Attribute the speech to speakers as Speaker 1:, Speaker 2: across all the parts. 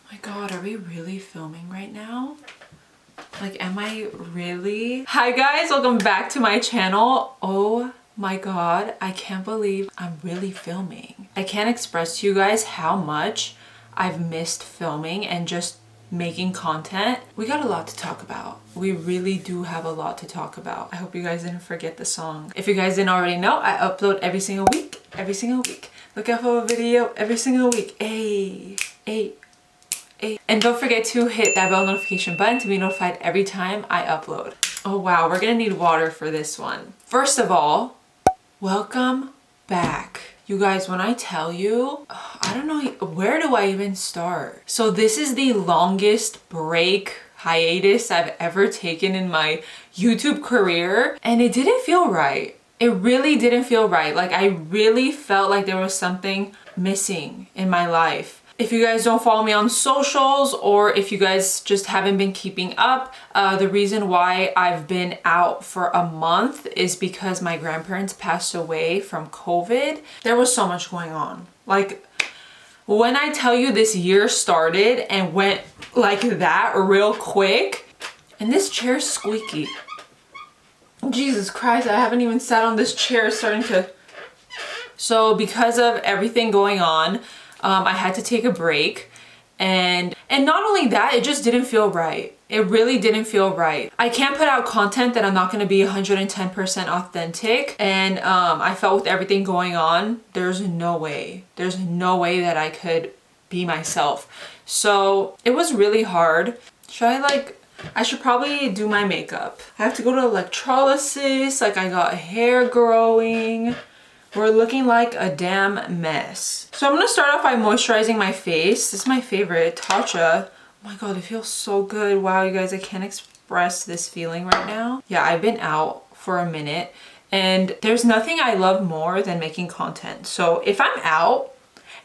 Speaker 1: My God, are we really filming right now? Like, am I really? Hi guys, welcome back to my channel. Oh my God, I can't believe I'm really filming. I can't express to you guys how much I've missed filming and just making content. We got a lot to talk about. We really do have a lot to talk about. I hope you guys didn't forget the song. If you guys didn't already know, I upload every single week. Look out for a video every single week. Hey. And don't forget to hit that bell notification button to be notified every time I upload. Oh wow, we're gonna need water for this one. First of all, welcome back. You guys, when I tell you, I don't know, where do I even start? So this is the longest hiatus I've ever taken in my YouTube career, and it didn't feel right. It really didn't feel right. Like, I really felt like there was something missing in my life. If you guys don't follow me on socials, or if you guys just haven't been keeping up, the reason why I've been out for a month is because my grandparents passed away from COVID. There was so much going on. Like, when I tell you this year started and went like that real quick, and this chair's squeaky. Jesus Christ, I haven't even sat on this chair, starting to... So because of everything going on, I had to take a break, and not only that, it just didn't feel right. It really didn't feel right. I can't put out content that I'm not going to be 110% authentic, and I felt with everything going on, there's no way that I could be myself. So it was really hard. I should probably do my makeup. I have to go to electrolysis, like I got hair growing. We're looking like a damn mess. So I'm gonna start off by moisturizing my face. This is my favorite, Tatcha. Oh my God, it feels so good. Wow, you guys, I can't express this feeling right now. Yeah, I've been out for a minute, and there's nothing I love more than making content. So if I'm out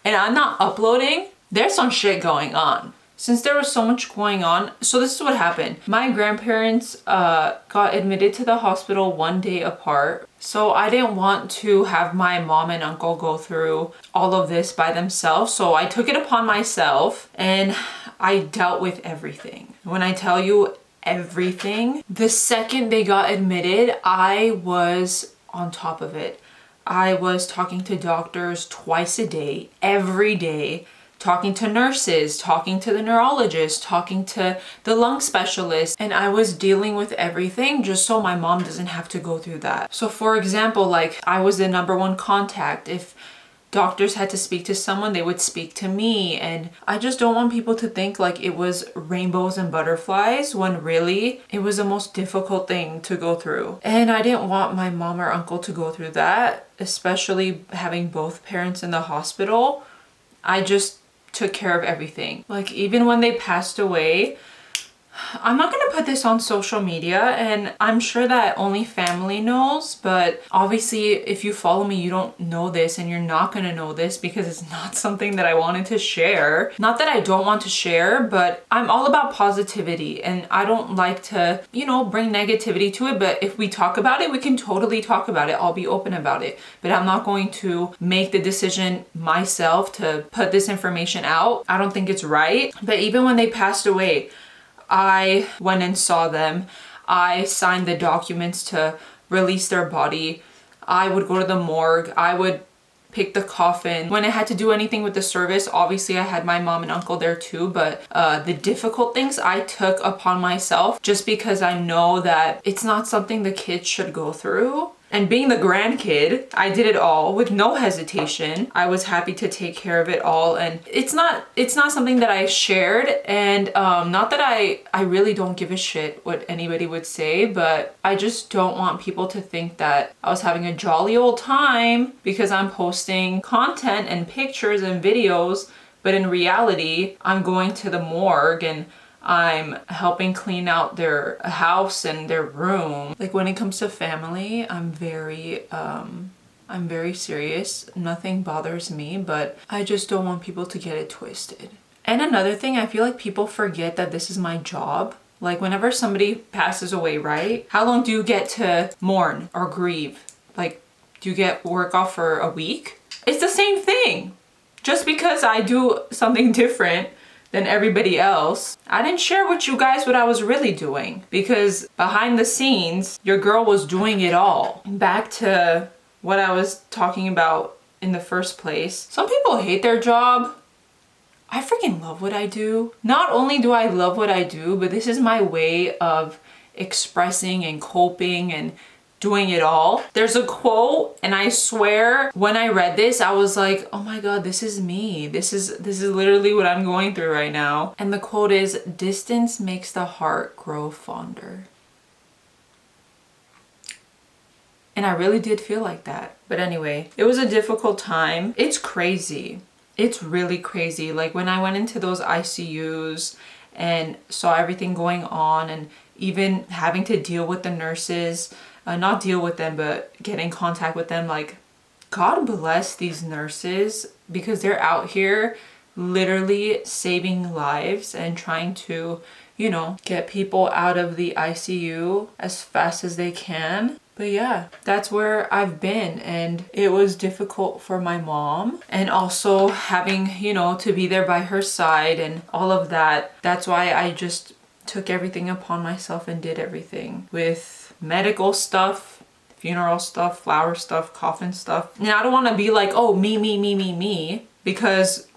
Speaker 1: and I'm not uploading, there's some shit going on. Since there was so much going on, so this is what happened. My grandparents got admitted to the hospital one day apart. So I didn't want to have my mom and uncle go through all of this by themselves. So I took it upon myself and I dealt with everything. When I tell you everything, the second they got admitted, I was on top of it. I was talking to doctors twice a day, every day. Talking to nurses, talking to the neurologist, talking to the lung specialist, and I was dealing with everything just so my mom doesn't have to go through that. So for example, like, I was the #1 contact. If doctors had to speak to someone, they would speak to me, and I just don't want people to think like it was rainbows and butterflies when really it was the most difficult thing to go through. And I didn't want my mom or uncle to go through that, especially having both parents in the hospital. I just took care of everything. Like, even when they passed away, I'm not gonna put this on social media, and I'm sure that only family knows, but obviously if you follow me, you don't know this, and you're not gonna know this because it's not something that I wanted to share. Not that I don't want to share, but I'm all about positivity, and I don't like to, you know, bring negativity to it. But if we talk about it, we can totally talk about it. I'll be open about it, but I'm not going to make the decision myself to put this information out. I don't think it's right. But even when they passed away, I went and saw them. I signed the documents to release their body. I would go to the morgue. I would pick the coffin. When I had to do anything with the service, obviously I had my mom and uncle there too, but the difficult things I took upon myself just because I know that it's not something the kids should go through. And being the grandkid, I did it all with no hesitation. I was happy to take care of it all, and it's not something that I shared, and not that I really don't give a shit what anybody would say, but I just don't want people to think that I was having a jolly old time because I'm posting content and pictures and videos, but in reality, I'm going to the morgue and I'm helping clean out their house and their room. Like, when it comes to family, I'm very serious. Nothing bothers me, but I just don't want people to get it twisted. And another thing, I feel like people forget that this is my job. Like, whenever somebody passes away, right? How long do you get to mourn or grieve? Like, do you get work off for a week? It's the same thing. Just because I do something different than everybody else. I didn't share with you guys what I was really doing because behind the scenes, your girl was doing it all. Back to what I was talking about in the first place. Some people hate their job. I freaking love what I do. Not only do I love what I do, but this is my way of expressing and coping and doing it all. There's a quote, and I swear when I read this, I was like, oh my God, this is me. This is literally what I'm going through right now. And the quote is, distance makes the heart grow fonder. And I really did feel like that. But anyway, it was a difficult time. It's crazy. It's really crazy. Like when I went into those ICUs and saw everything going on, and even having to deal with the nurses, not deal with them, but get in contact with them. Like, God bless these nurses because they're out here literally saving lives and trying to, you know, get people out of the ICU as fast as they can. But yeah, that's where I've been, and it was difficult for my mom, and also having, you know, to be there by her side and all of that. That's why I just took everything upon myself and did everything with medical stuff, funeral stuff, flower stuff, coffin stuff. And I don't want to be like, oh, me, because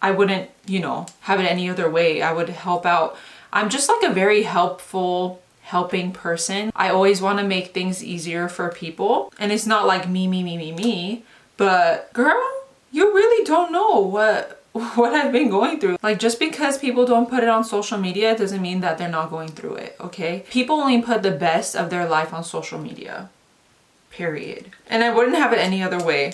Speaker 1: I wouldn't, you know, have it any other way. I would help out. I'm just like a very helping person. I always want to make things easier for people. And it's not like me, but girl, you really don't know what I've been going through. Like, just because people don't put it on social media doesn't mean that they're not going through it, okay? People only put the best of their life on social media, period. And I wouldn't have it any other way.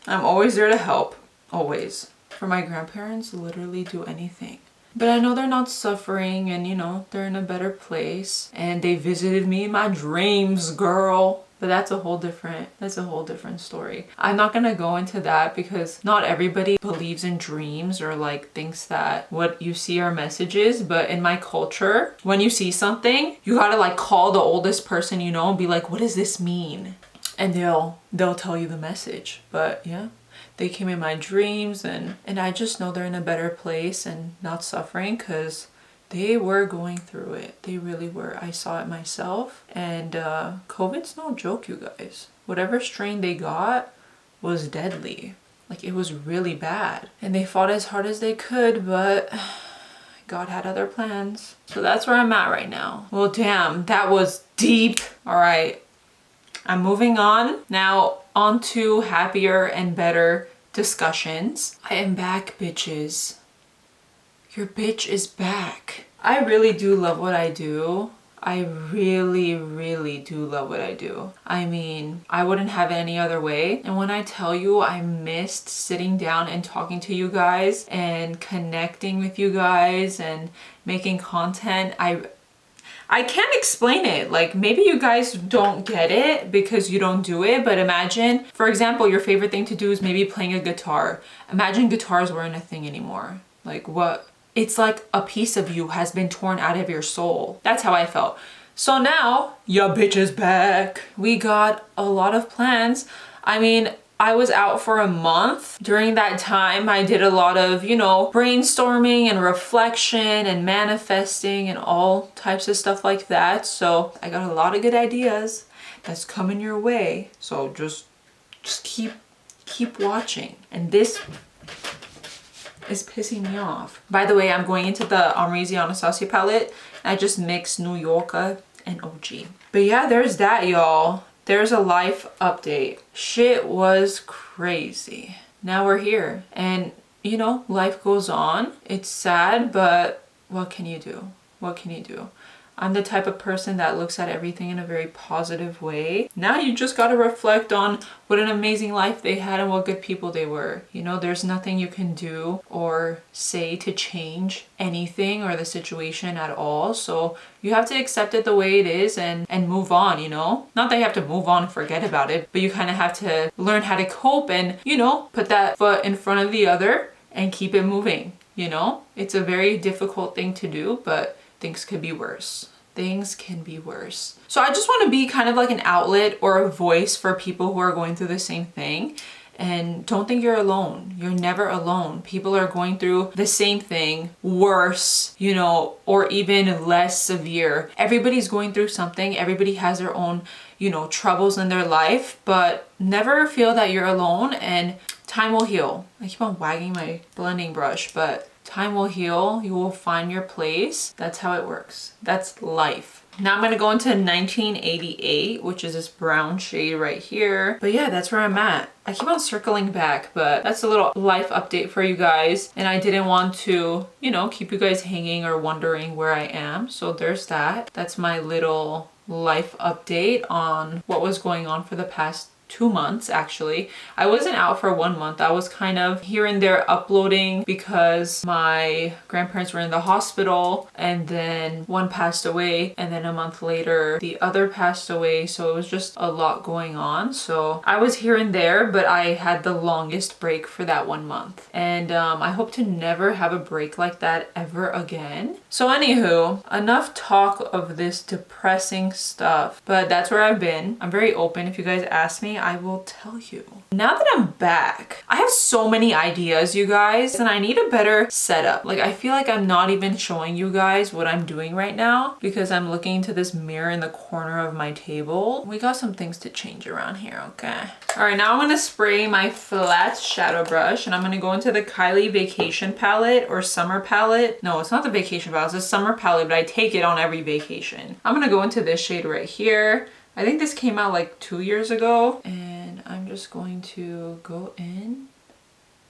Speaker 1: I'm always there to help, always. For my grandparents, literally do anything. But I know they're not suffering, and you know, they're in a better place, and they visited me in my dreams, girl. But that's a whole different story. I'm not gonna go into that because not everybody believes in dreams or like thinks that what you see are messages. But in my culture, when you see something, you gotta like call the oldest person you know and be like, what does this mean? And they'll tell you the message. But yeah, they came in my dreams, and I just know they're in a better place and not suffering, because they were going through it. They really were. I saw it myself. And COVID's no joke, you guys. Whatever strain they got was deadly. Like, it was really bad. And they fought as hard as they could, but God had other plans. So that's where I'm at right now. Well, damn, that was deep. All right, I'm moving on. Now, on to happier and better discussions. I am back, bitches. Your bitch is back. I really do love what I do. I really do love what I do. I mean, I wouldn't have it any other way. And when I tell you I missed sitting down and talking to you guys and connecting with you guys and making content, I can't explain it. Like, maybe you guys don't get it because you don't do it, but imagine, for example, your favorite thing to do is maybe playing a guitar. Imagine guitars weren't a thing anymore. Like, what? It's like a piece of you has been torn out of your soul. That's how I felt. So now, ya bitch is back. We got a lot of plans. I mean, I was out for a month. During that time, I did a lot of, you know, brainstorming and reflection and manifesting and all types of stuff like that. So I got a lot of good ideas that's coming your way. So just keep watching. And this is pissing me off. By the way, I'm going into the Amrezy Anastasia palette. I just mixed New Yorker and OG. But yeah, there's that, y'all. There's a life update. Shit was crazy. Now we're here. And, you know, life goes on. It's sad, but what can you do? What can you do? I'm the type of person that looks at everything in a very positive way. Now you just gotta reflect on what an amazing life they had and what good people they were. You know, there's nothing you can do or say to change anything or the situation at all. So you have to accept it the way it is and move on, you know? Not that you have to move on and forget about it, but you kind of have to learn how to cope and, you know, put that foot in front of the other and keep it moving, you know? It's a very difficult thing to do, but things could be worse. Things can be worse. So I just want to be kind of like an outlet or a voice for people who are going through the same thing And don't think you're alone. You're never alone. People are going through the same thing, worse, you know, or even less severe. Everybody's going through something. Everybody has their own, you know, troubles in their life, but never feel that you're alone, and time will heal. I keep on wagging my blending brush, but time will heal. You will find your place. That's how it works. That's life. Now I'm gonna go into 1988, which is this brown shade right here. But yeah, that's where I'm at. I keep on circling back, but that's a little life update for you guys. And I didn't want to, you know, keep you guys hanging or wondering where I am. So there's that. That's my little life update on what was going on for the past 2 months. Actually, I wasn't out for 1 month. I was kind of here and there uploading because my grandparents were in the hospital, and then one passed away, and then a month later the other passed away, so it was just a lot going on. So I was here and there, but I had the longest break for that 1 month, and I hope to never have a break like that ever again. So anywho, enough talk of this depressing stuff, but that's where I've been. I'm very open. If you guys ask me, I will tell you. Now that I'm back, I have so many ideas, you guys, and I need a better setup. Like, I feel like I'm not even showing you guys what I'm doing right now because I'm looking into this mirror in the corner of my table. We got some things to change around here, okay? All right, now I'm gonna spray my flat shadow brush, and I'm gonna go into the Kylie Vacation palette or Summer palette. No, it's not the Vacation palette, it's a Summer palette, but I take it on every vacation. I'm gonna go into this shade right here. I think this came out like 2 years ago, and I'm just going to go in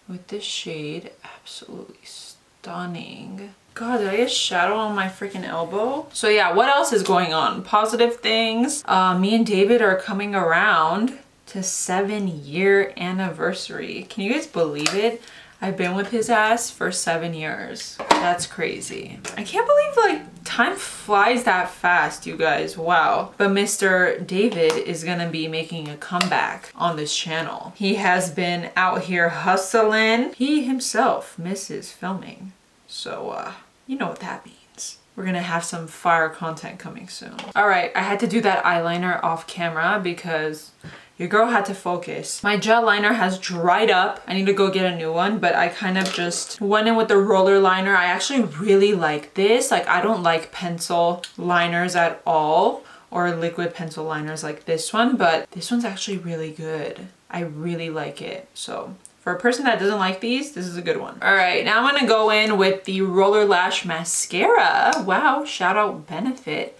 Speaker 1: with this shade. Absolutely stunning. God, did I get shadow on my freaking elbow? So yeah, what else is going on? Positive things. Me and David are coming around to 7-year anniversary. Can you guys believe it? I've been with his ass for 7 years. That's crazy. I can't believe like time flies that fast, you guys. Wow. But Mr. David is gonna be making a comeback on this channel. He has been out here hustling. He himself misses filming. So, you know what that means. We're gonna have some fire content coming soon. All right, I had to do that eyeliner off camera because your girl had to focus. My gel liner has dried up. I need to go get a new one, but I kind of just went in with the roller liner. I actually really like this. Like, I don't like pencil liners at all, or liquid pencil liners like this one, but this one's actually really good. I really like it. So for a person that doesn't like these, this is a good one. All right, now I'm gonna go in with the Roller Lash Mascara. Wow, shout out Benefit.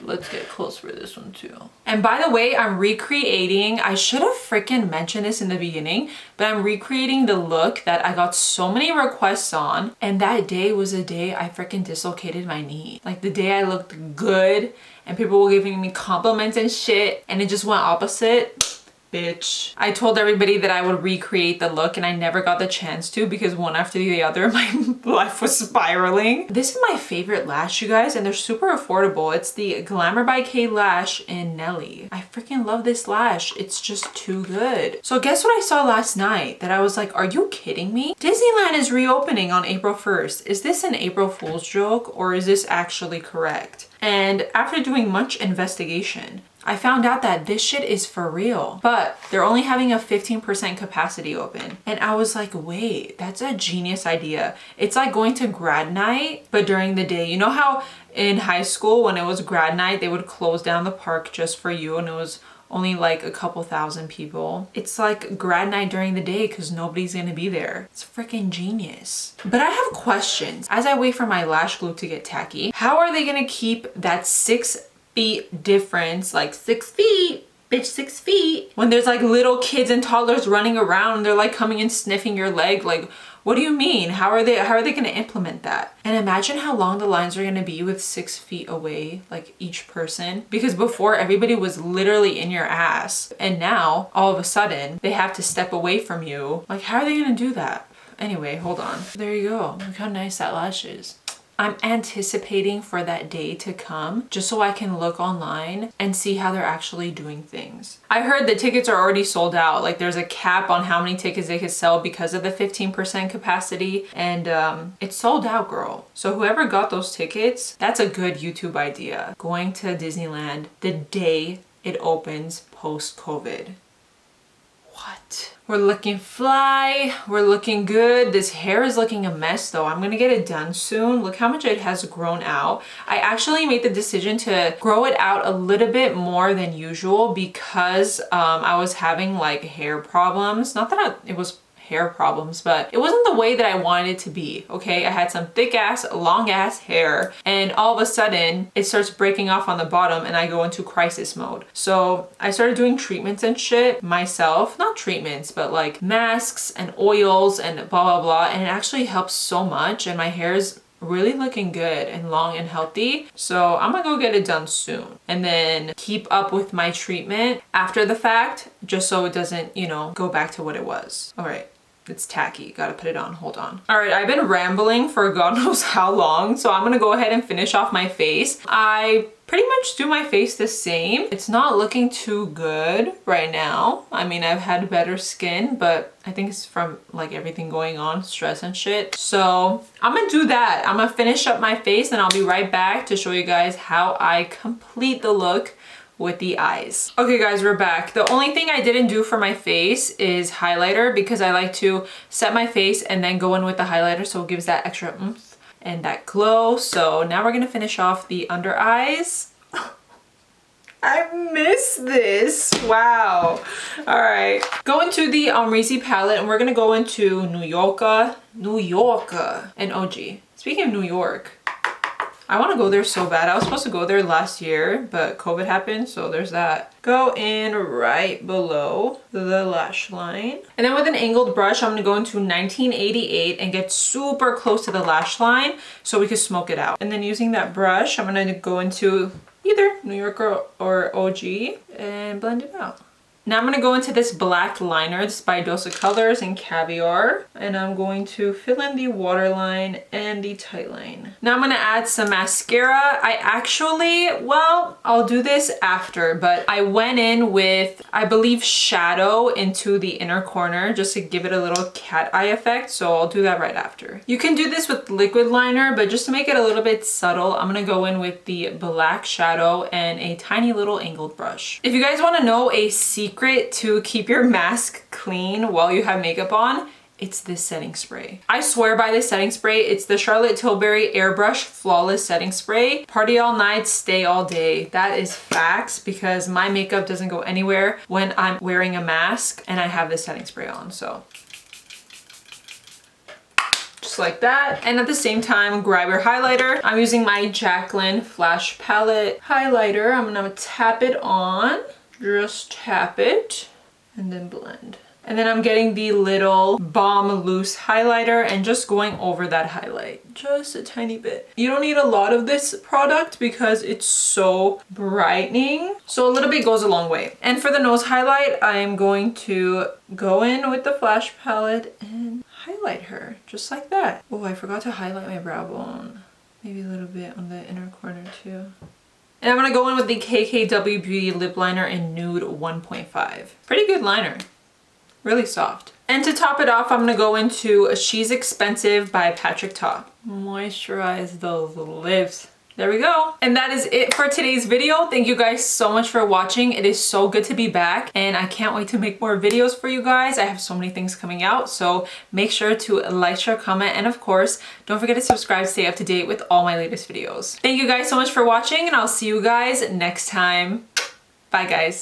Speaker 1: Let's get close for this one too. And by the way, I'm recreating, I should have freaking mentioned this in the beginning, but I'm recreating the look that I got so many requests on, and that day was the day I freaking dislocated my knee. Like, the day I looked good and people were giving me compliments and shit, and it just went opposite. Bitch. I told everybody that I would recreate the look, and I never got the chance to because one after the other my life was spiraling. This is my favorite lash, you guys, and they're super affordable. It's the Glamour by K Lash in Nelly. I freaking love this lash. It's just too good. So guess what I saw last night that I was like, are you kidding me? Disneyland is reopening on April 1st. Is this an April Fool's joke, or is this actually correct? And after doing much investigation, I found out that this shit is for real, but they're only having a 15% capacity open. And I was like, wait, that's a genius idea. It's like going to grad night, but during the day. You know how in high school when it was grad night, they would close down the park just for you, and it was only like a couple thousand people. It's like grad night during the day because nobody's gonna be there. It's freaking genius. But I have questions. As I wait for my lash glue to get tacky, how are they gonna keep that 6 feet difference, like 6 feet, bitch, 6 feet, when there's like little kids and toddlers running around and they're like coming and sniffing your leg? Like, what do you mean? How are they gonna implement that? And imagine how long the lines are gonna be with 6 feet away, like each person, because before everybody was literally in your ass, and now all of a sudden they have to step away from you. Like, how are they gonna do that? Anyway, hold on. There you go. Look how nice that lash is. I'm anticipating for that day to come just so I can look online and see how they're actually doing things. I heard the tickets are already sold out. Like, there's a cap on how many tickets they could sell because of the 15% capacity, and it's sold out, girl. So whoever got those tickets, that's a good YouTube idea. Going to Disneyland the day it opens post-COVID. What? We're looking fly. We're looking good. This hair is looking a mess though. I'm gonna get it done soon. Look how much it has grown out. I actually made the decision to grow it out a little bit more than usual because I was having like hair problems. Not that it was hair problems, but it wasn't the way that I wanted it to be, okay? I had some thick ass, long ass hair, and all of a sudden it starts breaking off on the bottom and I go into crisis mode. So I started doing treatments and shit myself, not treatments, but like masks and oils and blah, blah, blah. And it actually helps so much and my hair is really looking good and long and healthy. So I'm gonna go get it done soon and then keep up with my treatment after the fact, just so it doesn't, you know, go back to what it was. All right. It's tacky, gotta put it on, hold on. All right, I've been rambling for God knows how long, so I'm gonna go ahead and finish off my face. I pretty much do my face the same. It's not looking too good right now. I mean, I've had better skin, but I think it's from like everything going on, stress and shit. So I'm gonna do that. I'm gonna finish up my face and I'll be right back to show you guys how I complete the look with the eyes. Okay guys, we're back. The only thing I didn't do for my face is highlighter because I like to set my face and then go in with the highlighter so it gives that extra oomph and that glow. So now we're gonna finish off the under eyes. I miss this. Wow. All right. Go into the Amrezy palette and we're gonna go into New Yorker and OG. Speaking of New York, I want to go there so bad. I was supposed to go there last year, but COVID happened, so there's that. Go in right below the lash line. And then with an angled brush, I'm going to go into 1988 and get super close to the lash line so we can smoke it out. And then using that brush, I'm going to go into either New Yorker or OG and blend it out. Now I'm going to go into this black liner. This is by Dose of Colors in Caviar. And I'm going to fill in the waterline and the tight line. Now I'm going to add some mascara. I actually, well, I'll do this after, but I went in with, I believe, shadow into the inner corner just to give it a little cat eye effect. So I'll do that right after. You can do this with liquid liner, but just to make it a little bit subtle, I'm going to go in with the black shadow and a tiny little angled brush. If you guys want to know a secret to keep your mask clean while you have makeup on, it's this setting spray. I swear by this setting spray. It's the Charlotte Tilbury Airbrush Flawless Setting Spray. Party all night, stay all day. That is facts because my makeup doesn't go anywhere when I'm wearing a mask and I have this setting spray on, so. Just like that. And at the same time, grab your highlighter. I'm using my Jaclyn Flash Palette highlighter. I'm gonna tap it on. Just tap it and then blend. And then I'm getting the little Balm Loose highlighter and just going over that highlight. Just a tiny bit. You don't need a lot of this product because it's so brightening. So a little bit goes a long way. And for the nose highlight, I'm going to go in with the Flash palette and highlight her just like that. Oh, I forgot to highlight my brow bone. Maybe a little bit on the inner corner too. And I'm gonna go in with the KKW Beauty Lip Liner in Nude 1.5. Pretty good liner, really soft. And to top it off, I'm gonna go into She's Expensive by Patrick Ta. Moisturize those lips. There we go. And that is it for today's video. Thank you guys so much for watching. It is so good to be back and I can't wait to make more videos for you guys. I have so many things coming out, so make sure to like, share, comment, and of course, don't forget to subscribe to stay up to date with all my latest videos. Thank you guys so much for watching and I'll see you guys next time. Bye guys.